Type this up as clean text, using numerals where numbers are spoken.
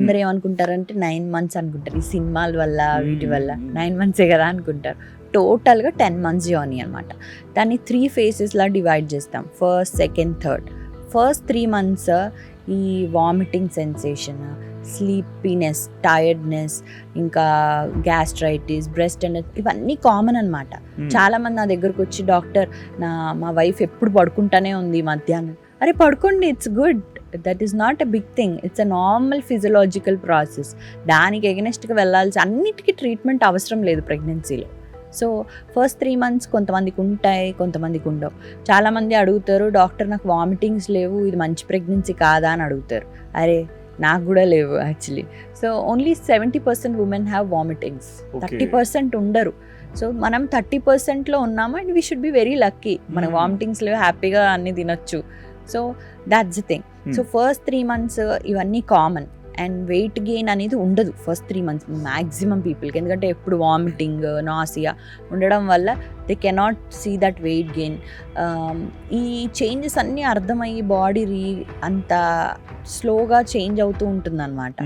అందరు ఏమనుకుంటారంటే 9 months అనుకుంటారు, ఈ సినిమాల వల్ల వీటి వల్ల 9 months కదా అనుకుంటారు. టోటల్గా 10 months జర్నీ అనమాట. దాన్ని 3 phases డివైడ్ చేస్తాం, first, second, third. First 3 months ఈ వామిటింగ్ సెన్సేషన్, స్లీపీనెస్, టైర్డ్నెస్, ఇంకా గ్యాస్ట్రైటిస్, బ్రెస్ట్ టెండర్, ఇవన్నీ కామన్ అనమాట. చాలామంది నా దగ్గరకు వచ్చి, డాక్టర్ మా వైఫ్ ఎప్పుడు పడుకుంటానే ఉంది మధ్యాహ్నం. అరే పడుకోండి, it's good, that is not a big thing, it's a normal physiological process. దానికి ఎగనెస్ట్గా వెళ్ళాల్సి, అన్నిటికీ ట్రీట్మెంట్ అవసరం లేదు ప్రెగ్నెన్సీలో. సో ఫస్ట్ 3 months కొంతమందికి ఉంటాయి, కొంతమందికి ఉండవు. చాలామంది అడుగుతారు, డాక్టర్ నాకు వామిటింగ్స్ లేవు, ఇది మంచి ప్రెగ్నెన్సీ కాదా అని అడుగుతారు. అరే నాకు కూడా లేవు actually. So only 70% women have vomitings, 30% ఉండరు. సో మనం 30%లో ఉన్నాము and we should be very lucky. మనకు వామిటింగ్స్ లేవు, హ్యాపీగా అన్ని తినొచ్చు. So that's the thing. So first 3 months ఇవన్నీ కామన్. అండ్ వెయిట్ గెయిన్ అనేది ఉండదు ఫస్ట్ 3 months మ్యాక్సిమం పీపుల్కి, ఎందుకంటే ఎప్పుడు వామిటింగ్, నాసియా ఉండడం వల్ల they cannot see that weight gain. ఈ చేంజెస్ అన్నీ అర్థమయ్యి బాడీ అంత స్లోగా చేంజ్ అవుతూ ఉంటుంది అనమాట.